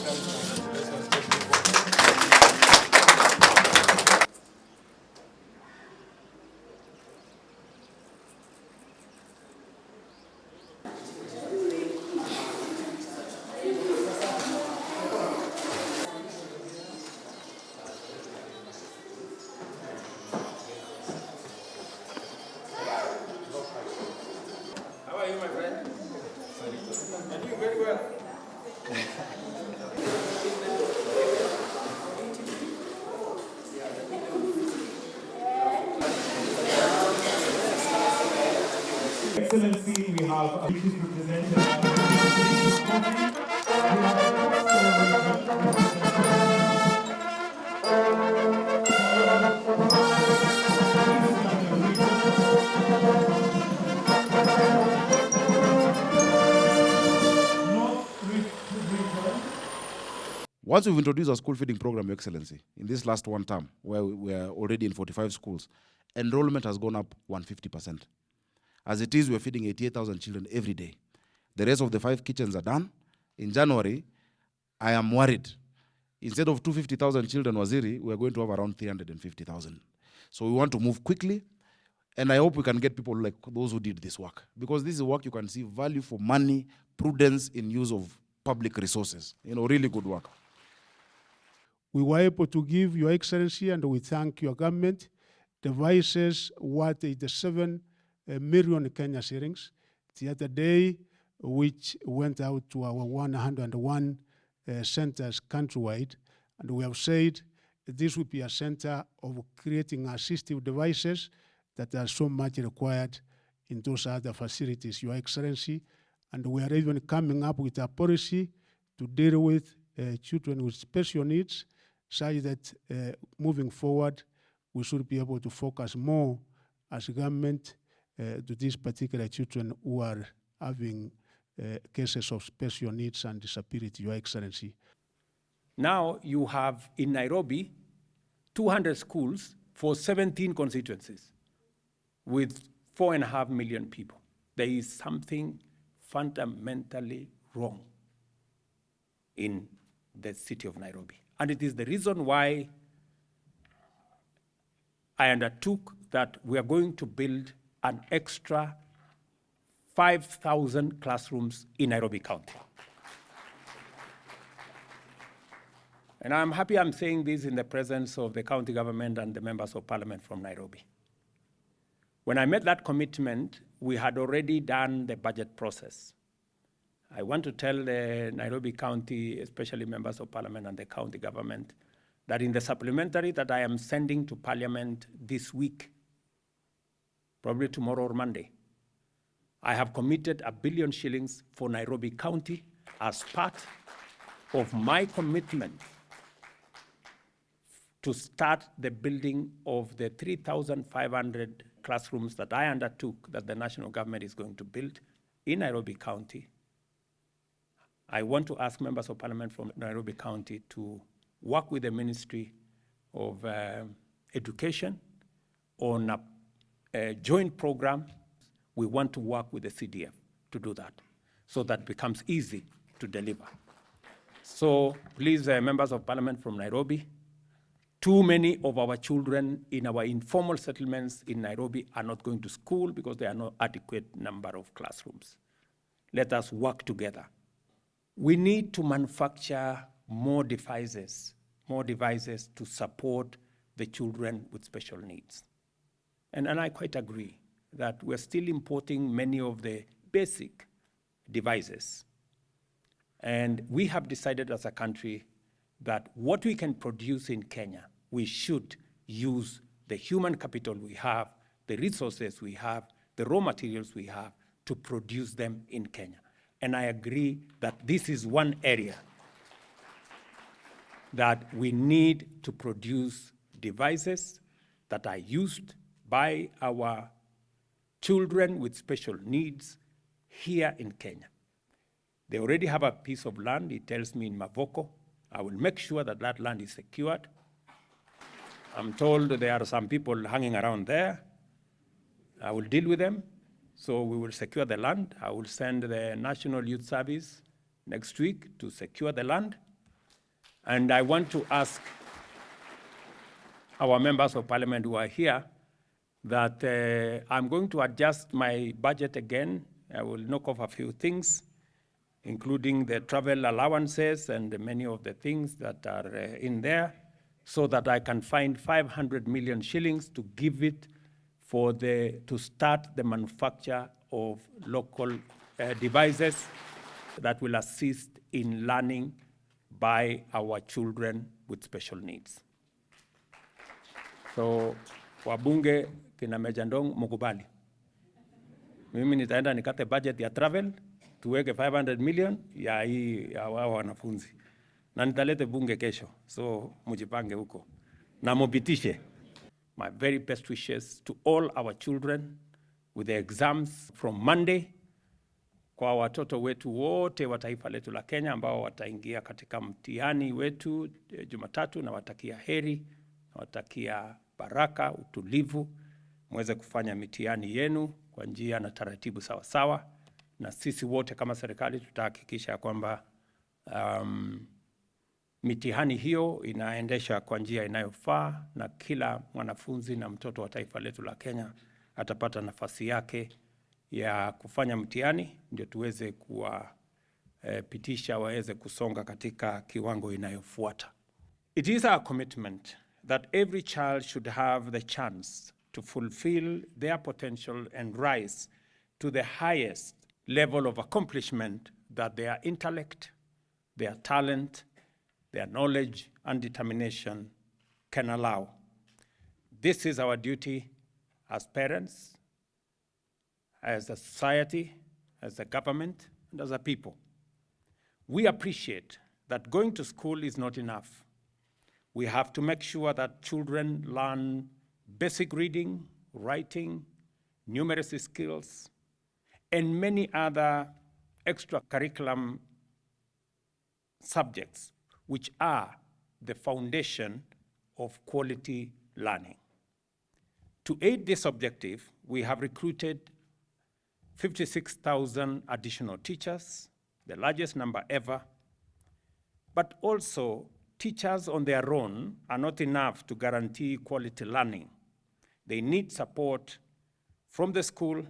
How are you, my friend? I do very well. Excellency, we have a which is represented Once we've introduced our school feeding program, Your Excellency, in this last one term, where we are already in 45 schools, enrollment has gone up 150%. As it is, we're feeding 88,000 children every day. The rest of the 5 kitchens are done. In January, I am worried. Instead of 250,000 children, Waziri, we're going to have around 350,000. So we want to move quickly, and I hope we can get people like those who did this work. Because this is work you can see value for money, prudence in use of public resources. Really good work. We were able to give Your Excellency, and we thank your government, devices worth 87 million Kenya shillings the other day, which went out to our 101 centers countrywide. And we have said this would be a center of creating assistive devices that are so much required in those other facilities, Your Excellency. And we are even coming up with a policy to deal with children with special needs, such that moving forward, we should be able to focus more as a government to these particular children who are having cases of special needs and disability, Your Excellency. Now you have in Nairobi 200 schools for 17 constituencies with 4.5 million people. There is something fundamentally wrong in the city of Nairobi. And it is the reason why I undertook that we are going to build an extra 5,000 classrooms in Nairobi County. And I'm happy I'm saying this in the presence of the county government and the members of parliament from Nairobi. When I made that commitment, we had already done the budget process. I want to tell the Nairobi County, especially members of parliament and the county government, that in the supplementary that I am sending to parliament this week, probably tomorrow or Monday, I have committed R1 billion shillings for Nairobi County as part of my commitment to start the building of the 3,500 classrooms that I undertook that the national government is going to build in Nairobi County. I want to ask members of parliament from Nairobi County to work with the Ministry of Education on a joint program. We want to work with the CDF to do that, so that becomes easy to deliver. So please, members of parliament from Nairobi, too many of our children in our informal settlements in Nairobi are not going to school because there are no adequate number of classrooms. Let us work together. We need to manufacture more devices to support the children with special needs. And I quite agree that we're still importing many of the basic devices. And we have decided as a country that what we can produce in Kenya, we should use the human capital we have, the resources we have, the raw materials we have to produce them in Kenya. And I agree that this is one area that we need to produce devices that are used by our children with special needs here in Kenya. They already have a piece of land, it tells me, in Mavoko. I will make sure that that land is secured. I'm told there are some people hanging around there. I will deal with them. So we will secure the land. I will send the National Youth Service next week to secure the land. And I want to ask our members of parliament who are here that I'm going to adjust my budget again. I will knock off a few things, including the travel allowances and many of the things that are in there, so that I can find 500 million shillings to give it to start the manufacture of local devices that will assist in learning by our children with special needs. So, wabunge kina Meja Ndong mukubali. Mimi nitaenda nikate budget ya travel, tuweke 500 million ya hii ya wao wanafunzi. Na nitalete bunge kesho, so mujipange huko. Na mupitishe. My very best wishes to all our children with the exams from Monday, kwa watoto wetu wote wa taifa letu la Kenya ambao wataingia katika mtihani wetu Jumatatu, na watakia heri, na watakia baraka, utulivu, muweze kufanya mitihani yenu kwa njia na taratibu sawa sawa, na sisi wote kama serikali tutahakikisha kwamba mitihani hiyo inaendesha kwa njia inayofaa, na kila mwanafunzi na mtoto wa taifa letu la Kenya atapata nafasi yake ya kufanya mtihani, ndio tuweze kuwapitisha waweze kusonga katika kiwango inayofuata. It is our commitment that every child should have the chance to fulfill their potential and rise to the highest level of accomplishment that their intellect, their talent, their knowledge and determination can allow. This is our duty as parents, as a society, as a government, and as a people. We appreciate that going to school is not enough. We have to make sure that children learn basic reading, writing, numeracy skills, and many other extracurriculum subjects which are the foundation of quality learning. To aid this objective, we have recruited 56,000 additional teachers, the largest number ever, but also teachers on their own are not enough to guarantee quality learning. They need support from the school,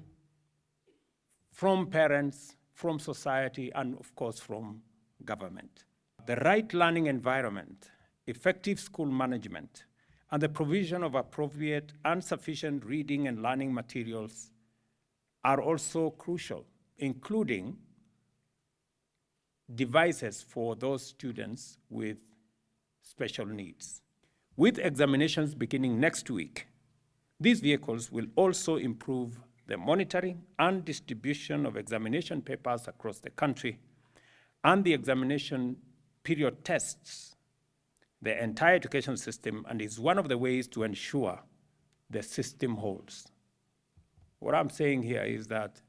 from parents, from society, and of course from government. The right learning environment, effective school management, and the provision of appropriate and sufficient reading and learning materials are also crucial, including devices for those students with special needs. With examinations beginning next week, these vehicles will also improve the monitoring and distribution of examination papers across the country, and the examination period tests the entire education system, and is one of the ways to ensure the system holds. What I'm saying here is that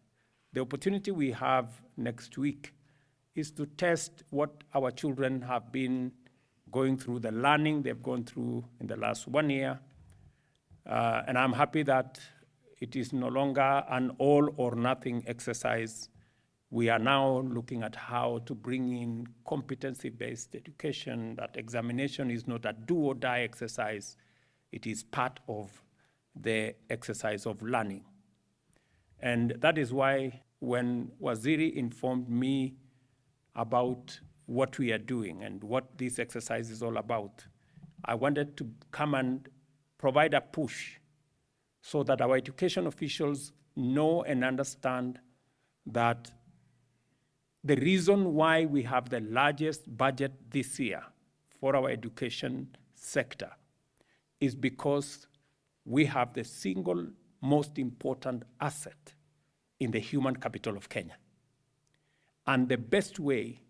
the opportunity we have next week is to test what our children have been going through, the learning they've gone through in the last 1 year. And I'm happy that it is no longer an all or nothing exercise. We are now looking at how to bring in competency-based education, that examination is not a do or die exercise. It is part of the exercise of learning. And that is why when Waziri informed me about what we are doing and what this exercise is all about, I wanted to come and provide a push so that our education officials know and understand that the reason why we have the largest budget this year for our education sector is because we have the single most important asset in the human capital of Kenya. And the best way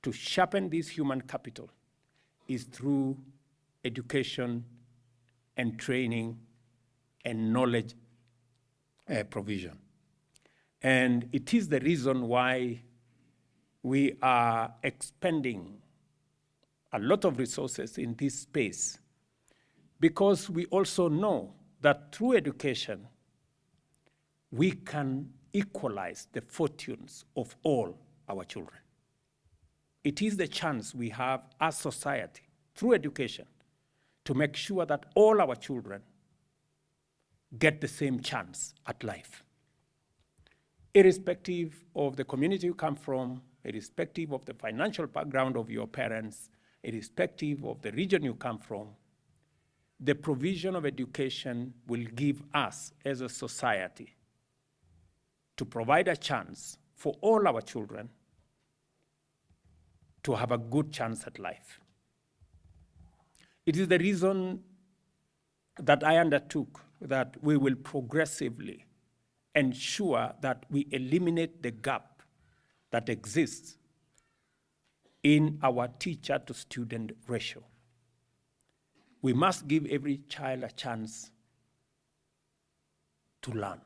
to sharpen this human capital is through education and training and knowledge provision. And it is the reason why we are expending a lot of resources in this space, because we also know that through education, we can equalize the fortunes of all our children. it is the chance we have as society, through education, to make sure that all our children get the same chance at life. Irrespective of the community you come from, irrespective of the financial background of your parents, irrespective of the region you come from, the provision of education will give us as a society to provide a chance for all our children to have a good chance at life. It is the reason that I undertook that we will progressively ensure that we eliminate the gap that exists in our teacher-to-student ratio. We must give every child a chance to learn.